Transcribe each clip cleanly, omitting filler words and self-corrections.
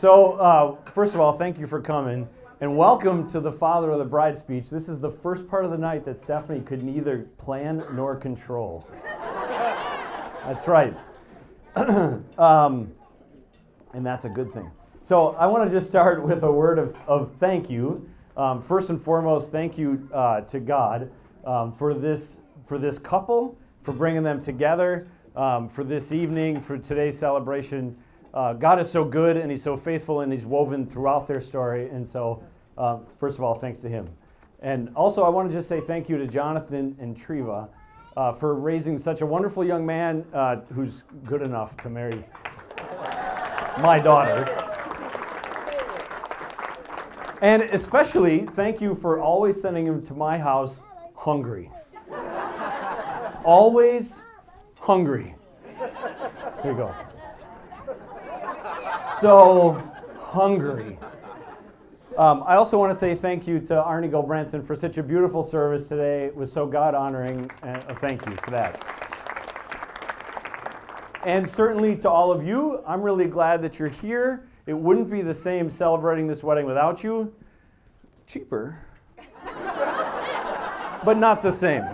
First of all, thank you for coming, and welcome to the father of the bride speech. This is the first part of the night that Stephanie could neither plan nor control. That's right. And that's a good thing. So I want to just start with a word of thank you. First and foremost, thank you to God for this couple, for bringing them together, for this evening, for today's celebration. God is so good, and He's so faithful, and He's woven throughout their story. And so, first of all, thanks to Him. And also, I want to just say thank you to Jonathan and Treva for raising such a wonderful young man who's good enough to marry my daughter. And especially, thank you for always sending him to my house hungry. Always hungry. Here you go. So hungry. I also want to say thank you to Arnie Gulbranson for such a beautiful service today. It was so God-honoring, and thank you for that. And certainly to all of you, I'm really glad that you're here. It wouldn't be the same celebrating this wedding without you. Cheaper, but not the same.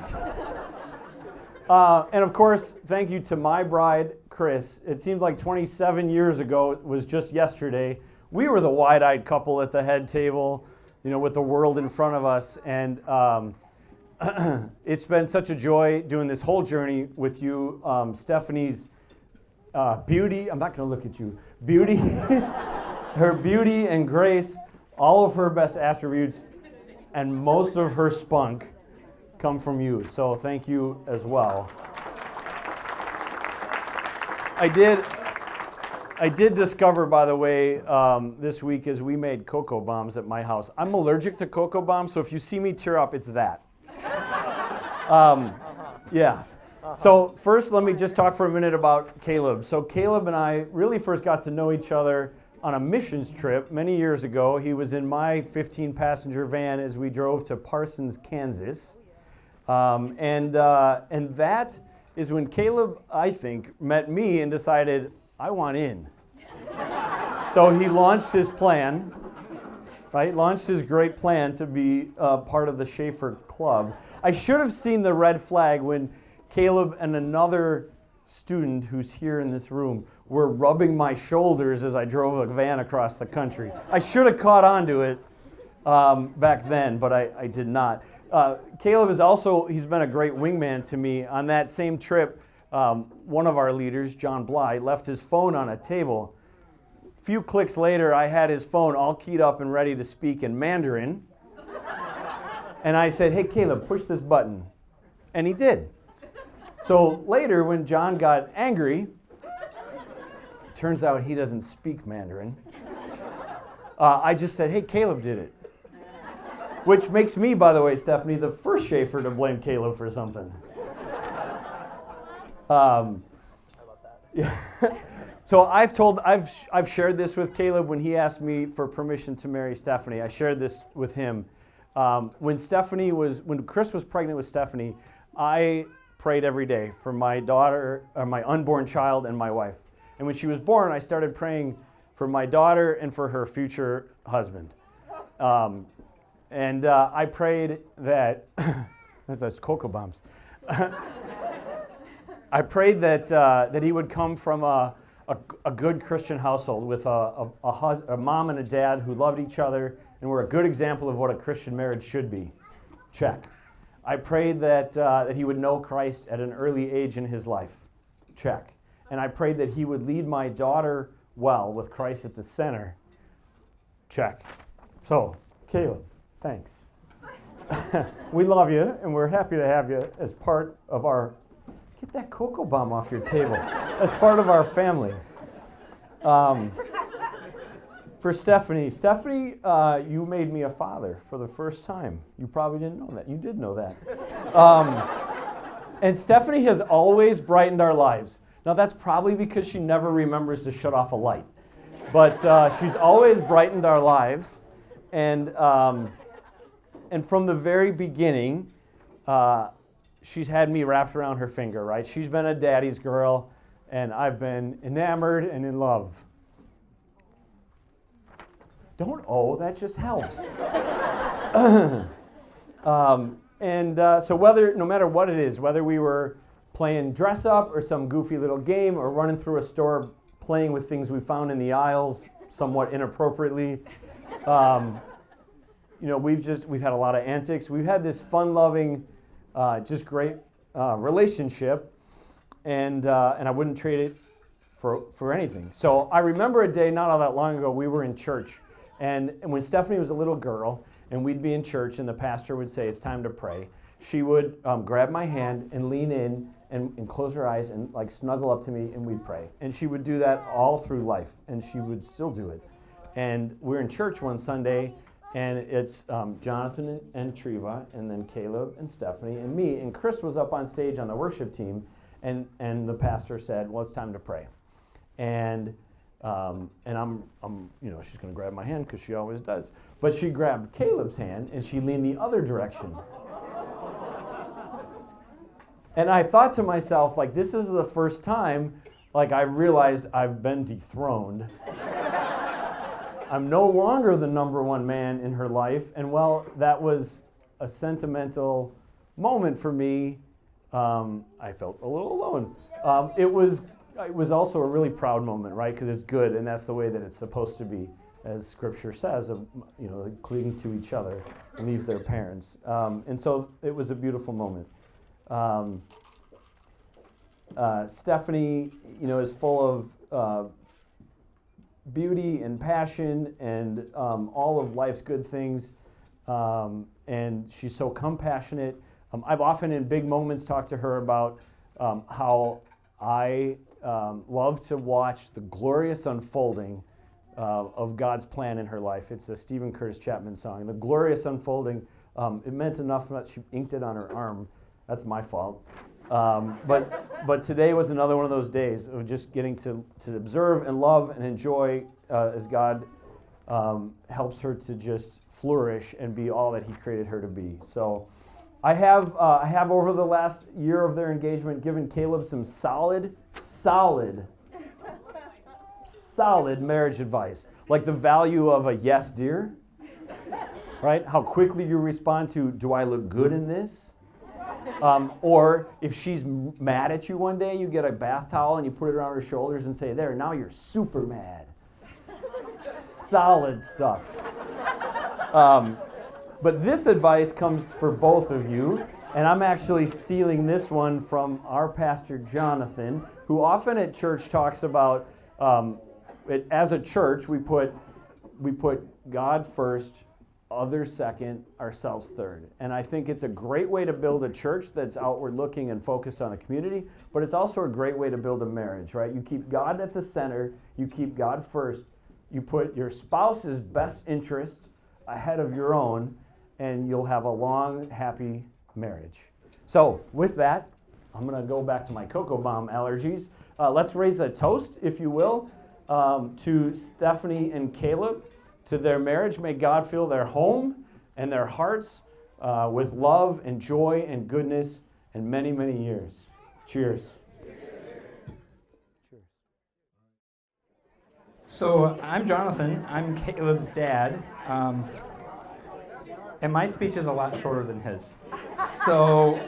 And of course, thank you to my bride, Chris. It seemed like 27 years ago, it was just yesterday, we were the wide-eyed couple at the head table, with the world in front of us. And it's been such a joy doing this whole journey with you. Stephanie's beauty, I'm not going to look at you, beauty, her beauty and grace, all of her best attributes, and most of her spunk come from you. So thank you as well. I did discover, by the way, this week as we made cocoa bombs at my house. I'm allergic to cocoa bombs, so if you see me tear up, it's that. Yeah. So first, let me just talk for a minute about Caleb. So Caleb and I really first got to know each other on a missions trip many years ago. He was in my 15-passenger van as we drove to Parsons, Kansas. And that is when Caleb, I think, met me and decided, I want in. So he launched his plan, right? Launched his great plan to be part of the Schaefer Club. I should have seen the red flag when Caleb and another student who's here in this room were rubbing my shoulders as I drove a van across the country. I should have caught on to it back then, but I did not. Caleb is also, he's been a great wingman to me. On that same trip, one of our leaders, John Bly, left his phone on a table. A few clicks later, I had his phone all keyed up and ready to speak in Mandarin. And I said, hey, Caleb, push this button. And he did. So later, when John got angry, turns out he doesn't speak Mandarin, I just said, hey, Caleb did it. Which makes me, by the way, Stephanie, the first Schaefer to blame Caleb for something. I love that. Yeah. So I've shared this with Caleb when he asked me for permission to marry Stephanie. I shared this with him. When Chris was pregnant with Stephanie, I prayed every day for my daughter, or my unborn child, and my wife. And when she was born, I started praying for my daughter and for her future husband. And I prayed that, that's cocoa bombs. I prayed that he would come from a good Christian household with a mom and a dad who loved each other and were a good example of what a Christian marriage should be. Check. I prayed that he would know Christ at an early age in his life. Check. And I prayed that he would lead my daughter well with Christ at the center. Check. So, Caleb, thanks. We love you, and we're happy to have you as part of our... Get that cocoa bomb off your table. As part of our family. For Stephanie, you made me a father for the first time. You probably didn't know that. You did know that. And Stephanie has always brightened our lives. Now, that's probably because she never remembers to shut off a light. But she's always brightened our lives. And from the very beginning, she's had me wrapped around her finger, right? She's been a daddy's girl, and I've been enamored and in love. Don't that just helps. So no matter what it is, whether we were playing dress up or some goofy little game or running through a store playing with things we found in the aisles somewhat inappropriately, we've had a lot of antics. We've had this fun-loving, just great relationship, and I wouldn't trade it for anything. So I remember a day not all that long ago, we were in church, and when Stephanie was a little girl, and we'd be in church, and the pastor would say, it's time to pray. She would grab my hand and lean in and close her eyes and like snuggle up to me, and we'd pray. And she would do that all through life, and she would still do it. And we're in church one Sunday, and it's Jonathan and Treva, and then Caleb and Stephanie and me, and Chris was up on stage on the worship team, and the pastor said, well, it's time to pray. And I'm she's going to grab my hand because she always does. But she grabbed Caleb's hand and she leaned the other direction. And I thought to myself, like, this is the first time, like, I realized I've been dethroned. I'm no longer the number one man in her life. And well, that was a sentimental moment for me. I felt a little alone. It was also a really proud moment, right? Because it's good, and that's the way that it's supposed to be, as Scripture says, of cleaving to each other, leave their parents. And so it was a beautiful moment. Stephanie, is full of beauty and passion and all of life's good things, and she's so compassionate. I've often in big moments talked to her about how I love to watch the glorious unfolding of God's plan in her life. It's a Stephen Curtis Chapman song. The glorious unfolding, it meant enough that she inked it on her arm. That's my fault. But today was another one of those days of just getting to observe and love and enjoy as God helps her to just flourish and be all that He created her to be. So I have over the last year of their engagement given Caleb some solid marriage advice, like the value of a yes, dear, right? How quickly you respond to, do I look good in this? Or if she's mad at you one day, you get a bath towel and you put it around her shoulders and say, there, now you're super mad. Solid stuff. But this advice comes for both of you, and I'm actually stealing this one from our pastor, Jonathan, who often at church talks about, as a church, we put God first, others second, ourselves third. And I think it's a great way to build a church that's outward looking and focused on a community, but it's also a great way to build a marriage, right? You keep God at the center, you keep God first, you put your spouse's best interest ahead of your own, and you'll have a long, happy marriage. So with that, I'm going to go back to my Cocoa Bomb allergies. Let's raise a toast, if you will, to Stephanie and Caleb, to their marriage. May God fill their home and their hearts with love and joy and goodness and many, many years. Cheers. So I'm Jonathan. I'm Caleb's dad. And my speech is a lot shorter than his. So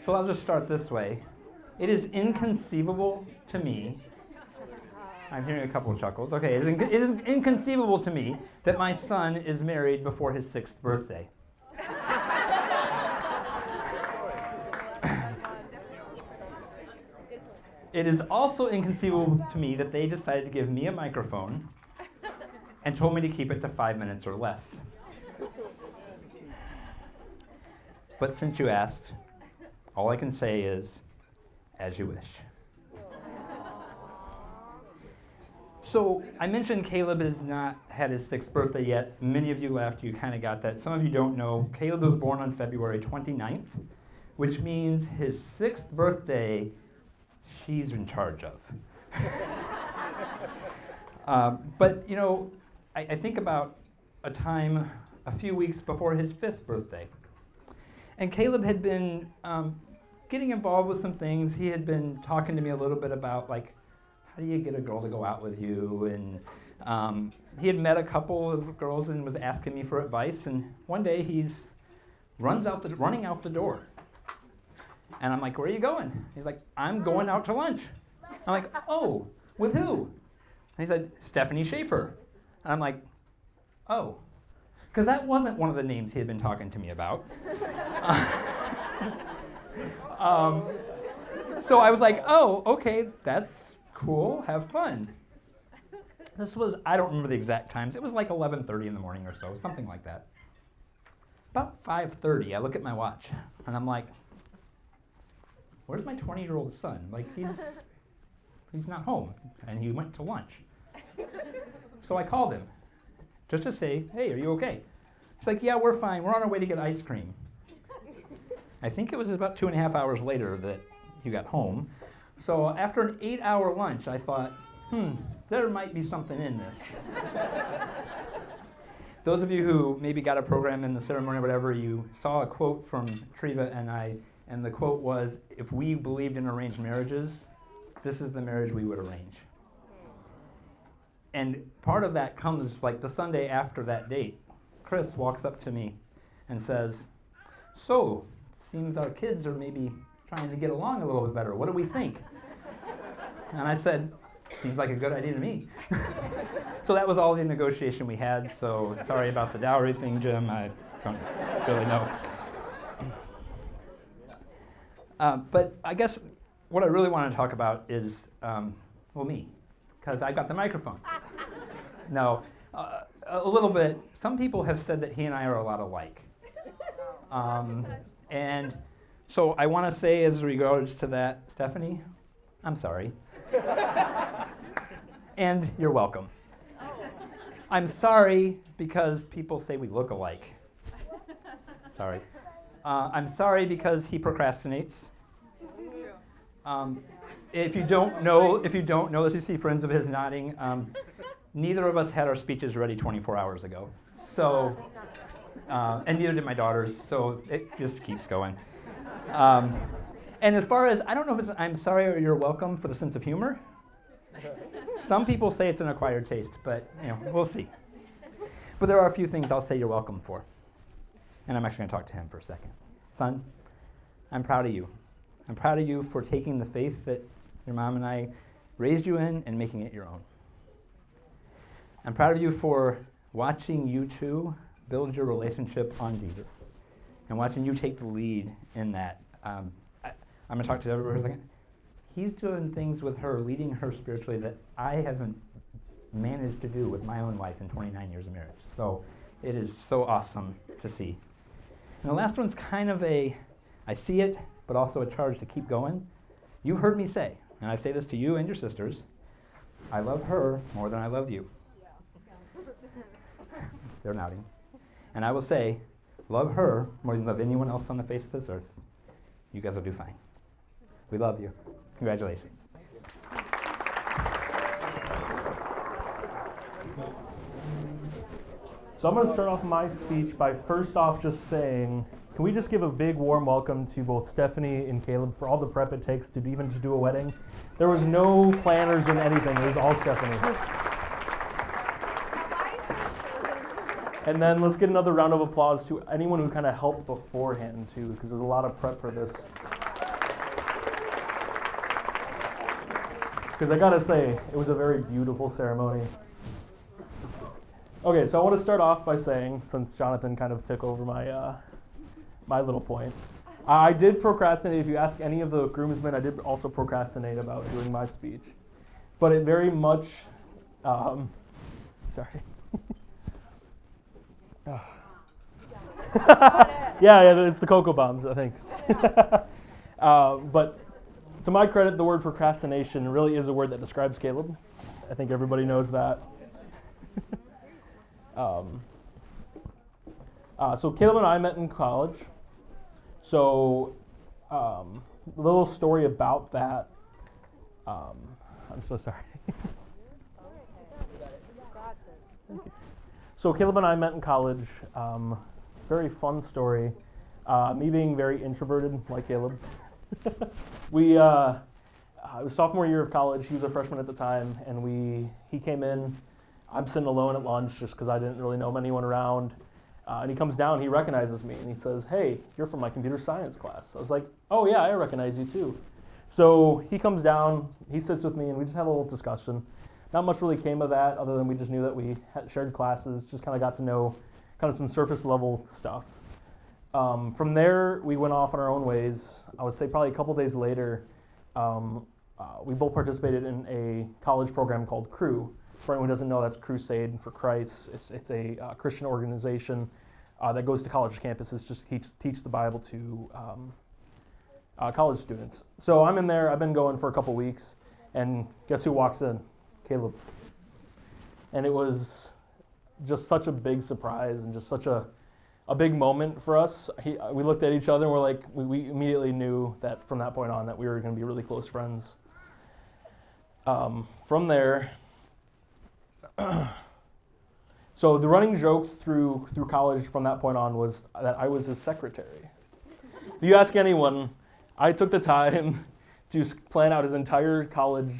I'll just start this way. It is inconceivable to me, I'm hearing a couple of chuckles. Okay, it is inconceivable to me that my son is married before his 6th birthday. It is also inconceivable to me that they decided to give me a microphone and told me to keep it to 5 minutes or less. But since you asked, all I can say is, as you wish. So I mentioned Caleb has not had his 6th birthday yet. Many of you left, you kind of got that. Some of you don't know, Caleb was born on February 29th, which means his 6th birthday, she's in charge of. But I think about a time a few weeks before his 5th birthday. And Caleb had been getting involved with some things. He had been talking to me a little bit about how do you get a girl to go out with you? And he had met a couple of girls and was asking me for advice. And one day he's running out the door. And I'm like, where are you going? He's like, I'm going out to lunch. I'm like, oh, with who? And he said, Stephanie Schaefer. And I'm like, oh. Because that wasn't one of the names he had been talking to me about. So I was like, oh, okay, that's cool, have fun. This was, I don't remember the exact times. It was like 11:30 in the morning or so, something like that. About 5:30, I look at my watch, and I'm like, where's my 20-year-old son? Like, he's not home, and he went to lunch. So I called him, just to say, hey, are you okay? He's like, yeah, we're fine. We're on our way to get ice cream. I think it was about 2.5 hours later that he got home. So after an 8-hour lunch, I thought, there might be something in this. Those of you who maybe got a program in the ceremony or whatever, you saw a quote from Treva and I, and the quote was, if we believed in arranged marriages, this is the marriage we would arrange. And part of that comes like the Sunday after that date. Chris walks up to me and says, so, seems our kids are maybe trying to get along a little bit better. What do we think? And I said, seems like a good idea to me. So that was all the negotiation we had. So sorry about the dowry thing, Jim. I don't really know. But I guess what I really want to talk about is, me, because I got the microphone. No, a little bit. Some people have said that he and I are a lot alike. And so I want to say as regards to that, Stephanie, I'm sorry. And you're welcome. I'm sorry because people say we look alike. Sorry. I'm sorry because he procrastinates. If you don't know this, you see friends of his nodding. Neither of us had our speeches ready 24 hours ago. So, and neither did my daughters. So it just keeps going. And as far as, I don't know if it's I'm sorry or you're welcome for the sense of humor. Some people say it's an acquired taste, but we'll see. But there are a few things I'll say you're welcome for. And I'm actually going to talk to him for a second. Son, I'm proud of you. I'm proud of you for taking the faith that your mom and I raised you in and making it your own. I'm proud of you for watching you two build your relationship on Jesus and watching you take the lead in that. I'm going to talk to Deborah for a second. He's doing things with her, leading her spiritually that I haven't managed to do with my own wife in 29 years of marriage. So it is so awesome to see. And the last one's kind of I see it, but also a charge to keep going. You've heard me say, and I say this to you and your sisters, I love her more than I love you. They're nodding. And I will say, love her more than you love anyone else on the face of this earth. You guys will do fine. We love you. Congratulations. So I'm going to start off my speech by first off just saying, can we just give a big warm welcome to both Stephanie and Caleb for all the prep it takes to even to do a wedding. There was no planners in anything. It was all Stephanie. And then let's get another round of applause to anyone who kind of helped beforehand too, because there's a lot of prep for this. Because I gotta say, it was a very beautiful ceremony. Okay, so I want to start off by saying, since Jonathan kind of took over my my little point, I did procrastinate. If you ask any of the groomsmen, I did also procrastinate about doing my speech. But it very much, sorry. yeah, it's the Cocoa Bombs, I think. But to my credit, the word procrastination really is a word that describes Caleb. I think everybody knows that. So Caleb and I met in college. So a little story about that. I'm so sorry. Thank you. So Caleb and I met in college. Very fun story. Me being very introverted, like Caleb. We it was sophomore year of college. He was a freshman at the time, and he came in. I'm sitting alone at lunch just because I didn't really know anyone around. And he comes down, he recognizes me, and he says, "Hey, you're from my computer science class." I was like, "Oh yeah, I recognize you too." So he comes down, he sits with me, and we just have a little discussion. Not much really came of that, other than we just knew that we had shared classes, just kind of got to know kind of some surface level stuff. From there, we went off on our own ways. I would say probably a couple days later, we both participated in a college program called Cru. For anyone who doesn't know, that's Crusade for Christ. It's a Christian organization that goes to college campuses just teach the Bible to college students. So I'm in there. I've been going for a couple weeks, and guess who walks in? Caleb. And it was just such a big surprise and just such a big moment for us. We looked at each other and we're like, we immediately knew that from that point on that we were going to be really close friends. From there, so the running jokes through college from that point on was that I was his secretary. If you ask anyone, I took the time to plan out his entire college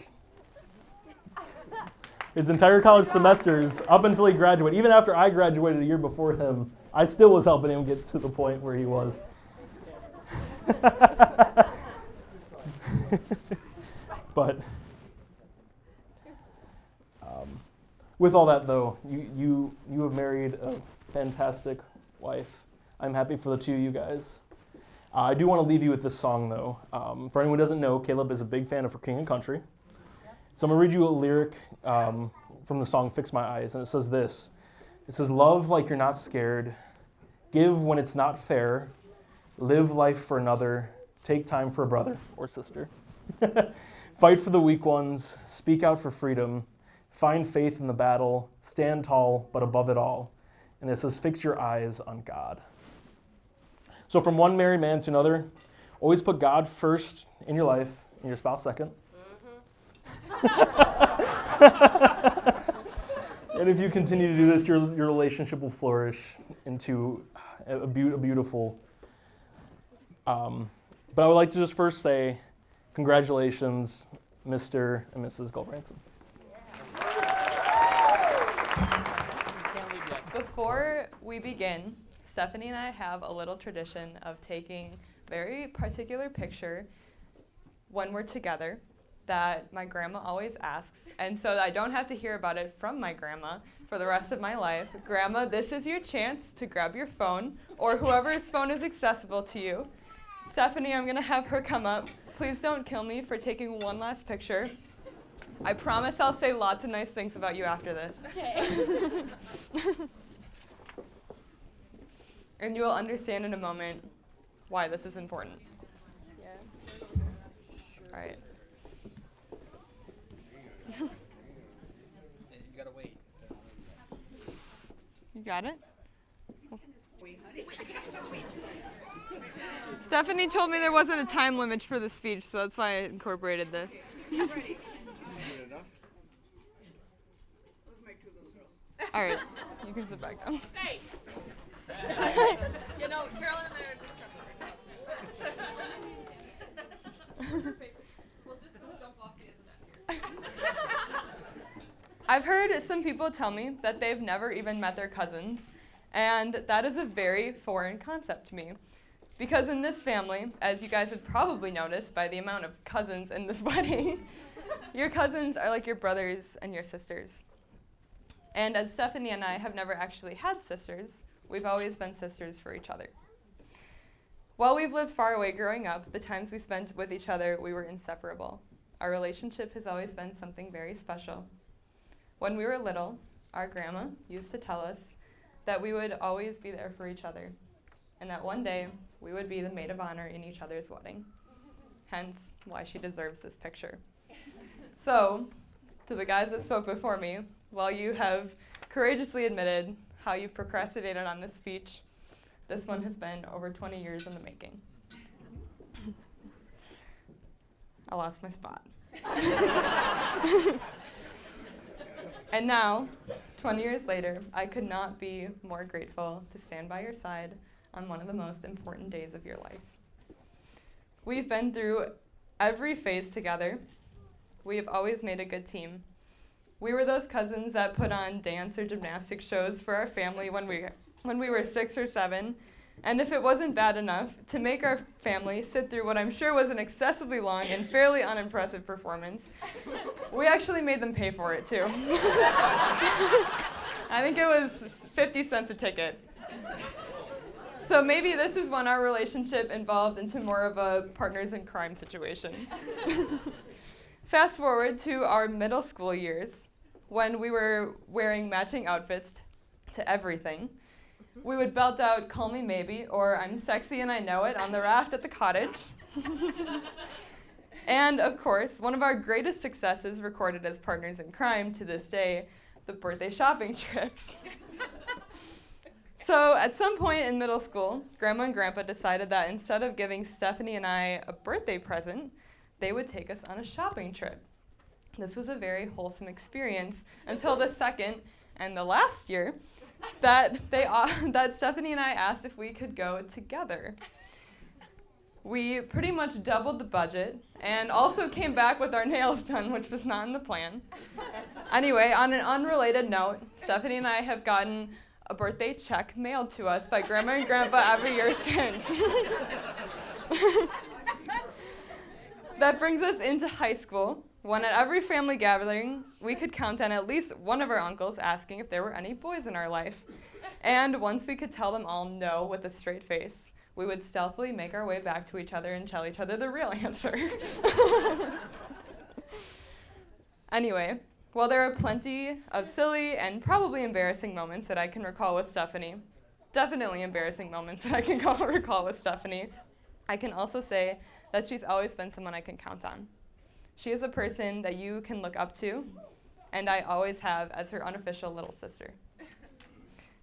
semesters up until he graduated. Even after I graduated a year before him, I still was helping him get to the point where he was. But with all that though, you have married a fantastic wife. I'm happy for the two of you guys. I do want to leave you with this song though. For anyone who doesn't know, Caleb is a big fan of For King and Country. So I'm going to read you a lyric from the song Fix My Eyes, and it says this. It says, "Love like you're not scared. Give when it's not fair. Live life for another. Take time for a brother or sister. Fight for the weak ones. Speak out for freedom. Find faith in the battle. Stand tall, but above it all." And it says, "Fix your eyes on God." So from one married man to another, always put God first in your life and your spouse second. And if you continue to do this, your relationship will flourish into a beautiful. But I would like to just first say, congratulations, Mr. and Mrs. Goldbranson. Before we begin, Stephanie and I have a little tradition of taking a very particular picture when we're together that my grandma always asks, and so that I don't have to hear about it from my grandma for the rest of my life. Grandma, this is your chance to grab your phone, or whoever's phone is accessible to you. Stephanie, I'm gonna have her come up. Please don't kill me for taking one last picture. I promise I'll say lots of nice things about you after this. Okay. And you will understand in a moment why this is important. Yeah. All right. You gotta wait. You got it? Stephanie told me there wasn't a time limit for the speech, so that's why I incorporated this. All right, you can sit back down. Hey! You know, Carolyn and I are just We'll just go jump off the end of that here. I've heard some people tell me that they've never even met their cousins, and that is a very foreign concept to me. Because in this family, as you guys have probably noticed by the amount of cousins in this wedding, your cousins are like your brothers and your sisters. And as Stephanie and I have never actually had sisters, we've always been sisters for each other. While we've lived far away growing up, the times we spent with each other, we were inseparable. Our relationship has always been something very special. When we were little, our grandma used to tell us that we would always be there for each other, and that one day we would be the maid of honor in each other's wedding. Hence, why she deserves this picture. So, to the guys that spoke before me, while you have courageously admitted how you've procrastinated on this speech, this one has been over 20 years in the making. I lost my spot. And now, 20 years later, I could not be more grateful to stand by your side on one of the most important days of your life. We've been through every phase together, we have always made a good team. We were those cousins that put on dance or gymnastic shows for our family when we were 6 or 7, and if it wasn't bad enough, to make our family sit through what I'm sure was an excessively long and fairly unimpressive performance, we actually made them pay for it too. I think it was 50 cents a ticket. So maybe this is when our relationship evolved into more of a partners in crime situation. Fast forward to our middle school years, when we were wearing matching outfits to everything. We would belt out "Call Me Maybe" or "I'm Sexy and I Know It" on the raft at the cottage. And of course, one of our greatest successes recorded as partners in crime to this day, the birthday shopping trips. So at some point in middle school, Grandma and Grandpa decided that instead of giving Stephanie and I a birthday present, they would take us on a shopping trip. This was a very wholesome experience until the second and the last year that Stephanie and I asked if we could go together. We pretty much doubled the budget and also came back with our nails done, which was not in the plan. Anyway, on an unrelated note, Stephanie and I have gotten a birthday check mailed to us by Grandma and Grandpa every year since. That brings us into high school, when at every family gathering, we could count on at least one of our uncles asking if there were any boys in our life. And once we could tell them all no with a straight face, we would stealthily make our way back to each other and tell each other the real answer. Anyway, while there are plenty of silly and probably embarrassing moments that I can recall with Stephanie, definitely embarrassing moments that I can recall with Stephanie, I can also say that she's always been someone I can count on. She is a person that you can look up to, and I always have as her unofficial little sister.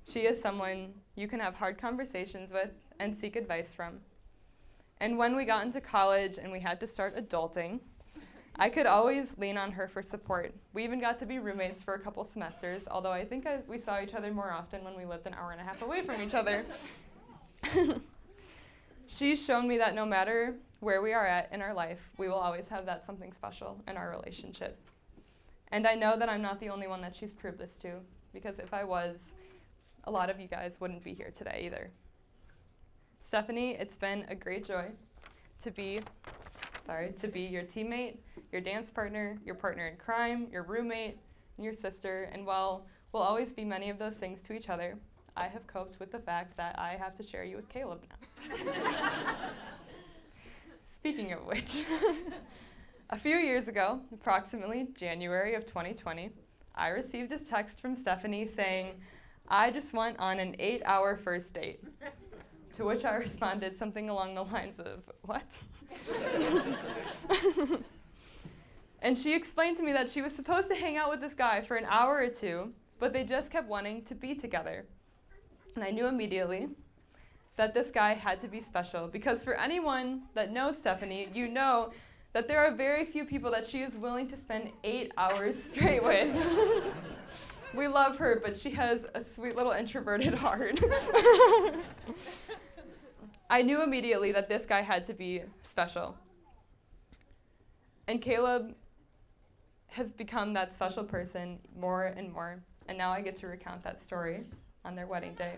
She is someone you can have hard conversations with and seek advice from. And when we got into college and we had to start adulting, I could always lean on her for support. We even got to be roommates for a couple semesters, although I think we saw each other more often when we lived an hour and a half away from each other. She's shown me that no matter where we are at in our life, we will always have that something special in our relationship. And I know that I'm not the only one that she's proved this to, because if I was, a lot of you guys wouldn't be here today either. Stephanie, it's been a great joy to be your teammate, your dance partner, your partner in crime, your roommate, and your sister. And while we'll always be many of those things to each other, I have coped with the fact that I have to share you with Caleb now. Speaking of which, a few years ago, approximately January of 2020, I received a text from Stephanie saying, "I just went on an 8-hour first date." To which I responded something along the lines of, "What?" And she explained to me that she was supposed to hang out with this guy for an hour or two, but they just kept wanting to be together. And I knew immediately that this guy had to be special, because for anyone that knows Stephanie, you know that there are very few people that she is willing to spend 8 hours straight with. We love her, but she has a sweet little introverted heart. I knew immediately that this guy had to be special. And Caleb has become that special person more and more, and now I get to recount that story on their wedding day,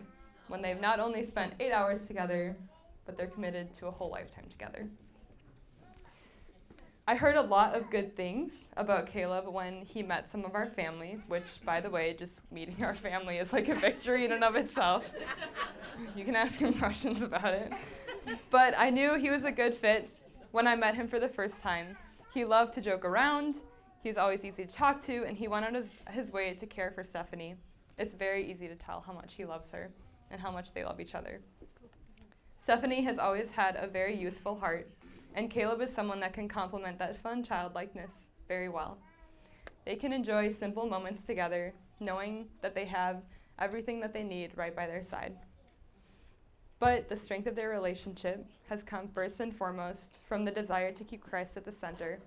when they've not only spent 8 hours together, but they're committed to a whole lifetime together. I heard a lot of good things about Caleb when he met some of our family, which, by the way, just meeting our family is like a victory in and of itself. You can ask him questions about it. But I knew he was a good fit when I met him for the first time. He loved to joke around, he's always easy to talk to, and he went on his way to care for Stephanie. It's very easy to tell how much he loves her and how much they love each other. Stephanie has always had a very youthful heart, and Caleb is someone that can complement that fun childlikeness very well. They can enjoy simple moments together, knowing that they have everything that they need right by their side. But the strength of their relationship has come first and foremost from the desire to keep Christ at the center.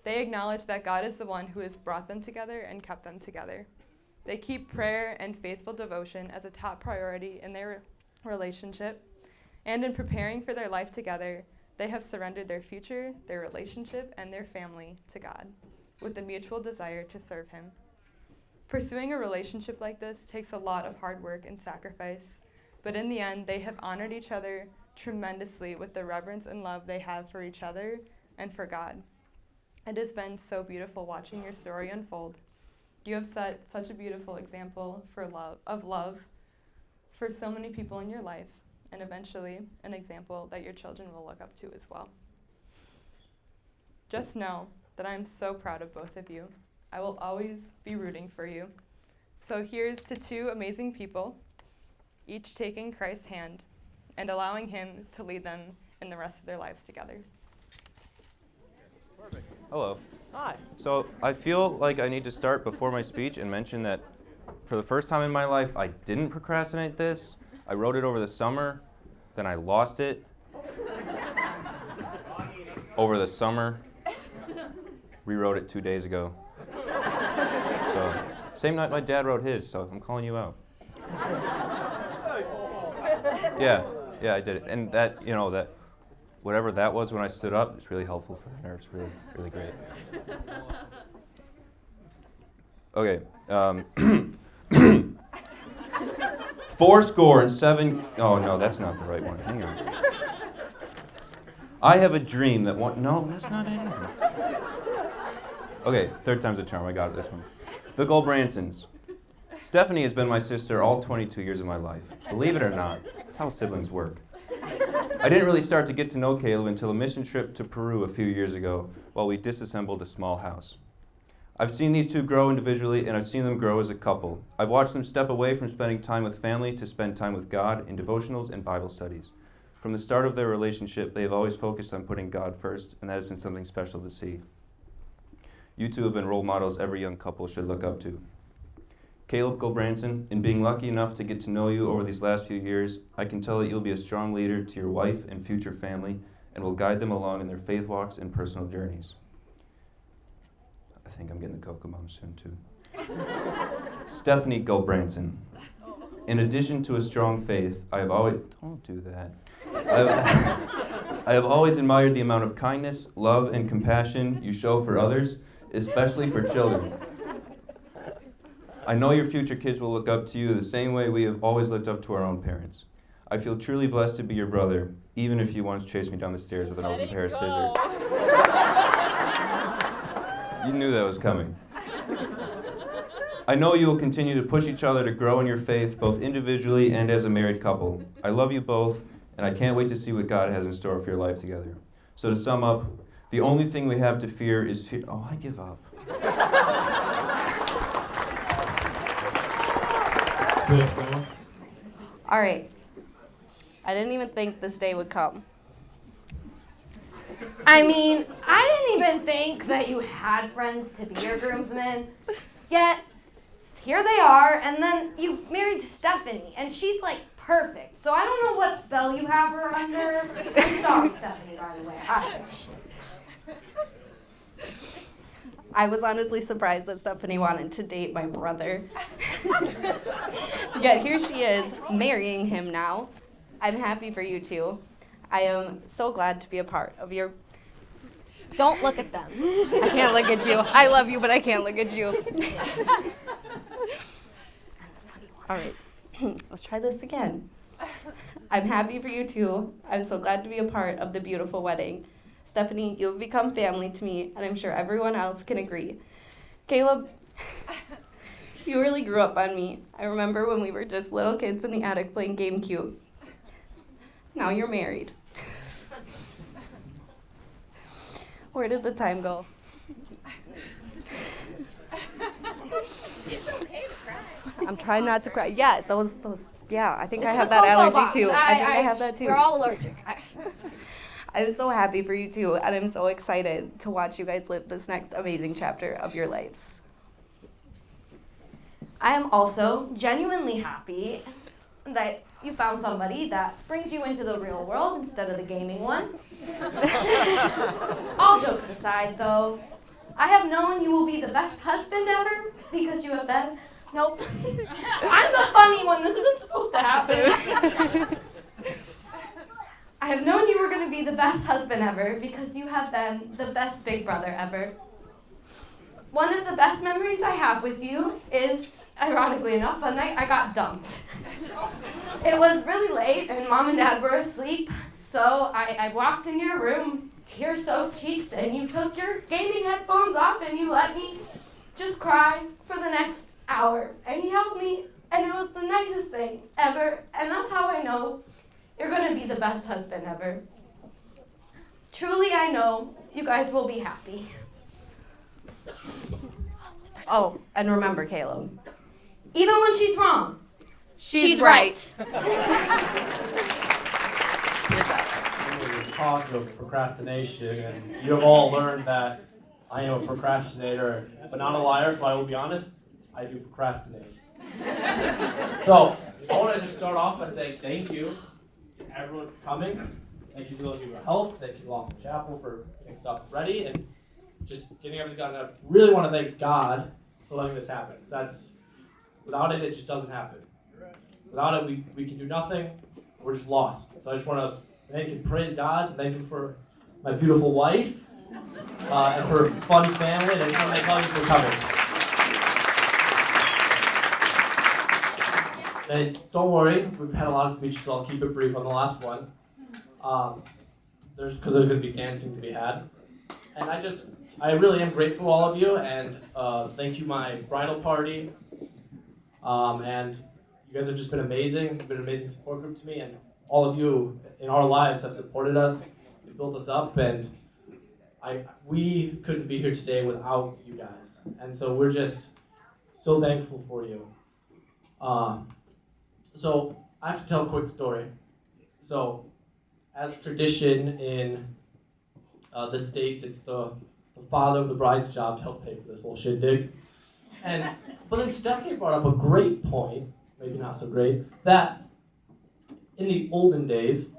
They acknowledge that God is the one who has brought them together and kept them together. They keep prayer and faithful devotion as a top priority in their relationship, and in preparing for their life together, they have surrendered their future, their relationship, and their family to God. with a mutual desire to serve Him. Pursuing a relationship like this takes a lot of hard work and sacrifice, but in the end, they have honored each other tremendously with the reverence and love they have for each other and for God. It has been so beautiful watching your story unfold. You have set such a beautiful example of love for so many people in your life, and eventually an example that your children will look up to as well. Just know that I am so proud of both of you. I will always be rooting for you. So here's to two amazing people, each taking Christ's hand and allowing Him to lead them in the rest of their lives together. Hello. Hi. So I feel like I need to start before my speech and mention that for the first time in my life, I didn't procrastinate this. I wrote it over the summer, then I lost it over the summer, rewrote it 2 days ago. So same night my dad wrote his, so I'm calling you out. Yeah, I did it. And that, that whatever that was when I stood up, it's really helpful for the nerves, really, really great. Okay. 407. Oh, no, that's not the right one. Hang on. I have a dream that one. No, that's not it either. Okay, third time's a charm. I got it this one. The Gulbransons. Stephanie has been my sister all 22 years of my life. Believe it or not, that's how siblings work. I didn't really start to get to know Caleb until a mission trip to Peru a few years ago while we disassembled a small house. I've seen these two grow individually, and I've seen them grow as a couple. I've watched them step away from spending time with family to spend time with God in devotionals and Bible studies. From the start of their relationship, they have always focused on putting God first, and that has been something special to see. You two have been role models every young couple should look up to. Caleb Gulbranson, in being lucky enough to get to know you over these last few years, I can tell that you'll be a strong leader to your wife and future family and will guide them along in their faith walks and personal journeys. I think I'm getting the Cocoa Mom soon, too. Stephanie Gulbranson. In addition to a strong faith, I have always... Don't do that. I have always admired the amount of kindness, love, and compassion you show for others, especially for children. I know your future kids will look up to you the same way we have always looked up to our own parents. I feel truly blessed to be your brother, even if you once chased me down the stairs with an open pair of scissors. You knew that was coming. I know you will continue to push each other to grow in your faith, both individually and as a married couple. I love you both, and I can't wait to see what God has in store for your life together. So to sum up, the only thing we have to fear is fear. Oh, I give up. All right. I didn't even think this day would come. I mean, I didn't even think that you had friends to be your groomsmen. Yet, here they are, and then you married Stephanie, and she's like perfect. So I don't know what spell you have her under. I'm sorry, Stephanie, by the way. I was honestly surprised that Stephanie wanted to date my brother. Yet here she is, marrying him now. I'm happy for you two. I am so glad to be a part of your... Don't look at them. I can't look at you. I love you, but I can't look at you. All right, let's try this again. I'm happy for you two. I'm so glad to be a part of the beautiful wedding. Stephanie, you have become family to me, and I'm sure everyone else can agree. Caleb, you really grew up on me. I remember when we were just little kids in the attic playing GameCube. Now you're married. Where did the time go? It's okay to cry. I'm trying not to cry. Yeah, those, yeah, I think I have that allergy too. I think I have that too. We're all allergic. I'm so happy for you two, and I'm so excited to watch you guys live this next amazing chapter of your lives. I am also genuinely happy that you found somebody that brings you into the real world instead of the gaming one. All jokes aside, though, I have known you will be the best husband ever because you have been. Nope. I'm the funny one. This isn't supposed to happen. I have known you were going to be the best husband ever because you have been the best big brother ever. one of the best memories I have with you is, ironically enough, the night I got dumped. It was really late and Mom and Dad were asleep, so I walked in your room, tear-soaked cheeks, and you took your gaming headphones off and you let me just cry for the next hour. And you held me, and it was the nicest thing ever, and that's how I know you're gonna be the best husband ever. Truly, I know you guys will be happy. Oh, and remember, Caleb, even when she's wrong, she's right. There's talk of procrastination, and you have all learned that I am a procrastinator, but not a liar, so I will be honest, I do procrastinate. So, I want to just start off by saying thank you to everyone for coming. Thank you to those of you who helped. Thank you to Lawful Chapel for getting stuff ready and just getting everything done. I really want to thank God for letting this happen. Without it, it just doesn't happen. Without it, we can do nothing. We're just lost. So I just want to thank and praise God. Thank you for my beautiful wife and her fun family. And I just want to thank all of you for coming. And don't worry, we've had a lot of speeches, so I'll keep it brief on the last one. Because there's going to be dancing to be had. And I really am grateful to all of you, and thank you, my bridal party. And you guys have just been amazing. You've been an amazing support group to me, and all of you in our lives have supported us, you built us up, and we couldn't be here today without you guys. And so we're just so thankful for you. So I have to tell a quick story. So, as tradition in the States, it's the father of the bride's job to help pay for this whole shindig. But then Stephanie brought up a great point, maybe not so great, that in the olden days,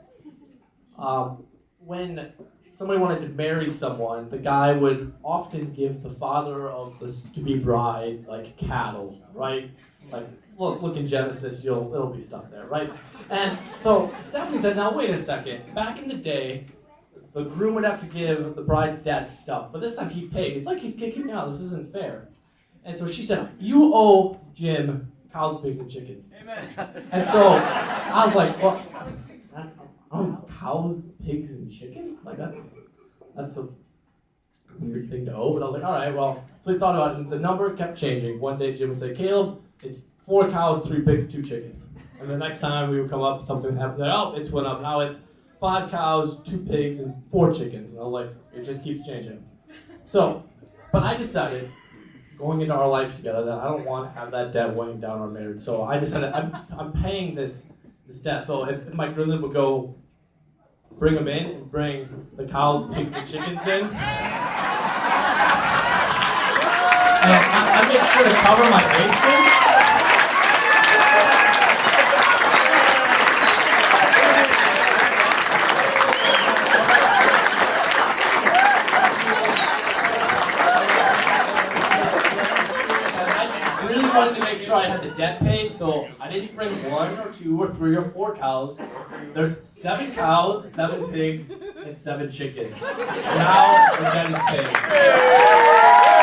when somebody wanted to marry someone, the guy would often give the father of the to-be bride, like, cattle, right? Like, look in Genesis, it'll be stuff there, right? And so Stephanie said, now wait a second. Back in the day, the groom would have to give the bride's dad stuff, but this time he paid. It's like he's kicking me out. This isn't fair. And so she said, you owe Jim cows, pigs, and chickens. Amen. And so I was like, well, cows, pigs, and chickens? Like, that's a weird thing to owe. But I was like, all right, well. So we thought about it, and the number kept changing. One day Jim would say, Caleb, it's 4 cows, 3 pigs, 2 chickens. And the next time we would come up, something happened. Like, oh, it's went up. Now it's 5 cows, 2 pigs, and 4 chickens. And I was like, it just keeps changing. So, but I decided, going into our life together, that I don't want to have that debt weighing down our marriage. So I decided I'm paying this debt. So if my groomsmen would go bring them in and bring the cows, pigs, and chickens in. And I make sure to cover my basement. I wanted to make sure I had the debt paid, so I didn't bring 1 or 2 or 3 or 4 cows. There's 7 cows, 7 pigs, and 7 chickens. Now the debt is paid.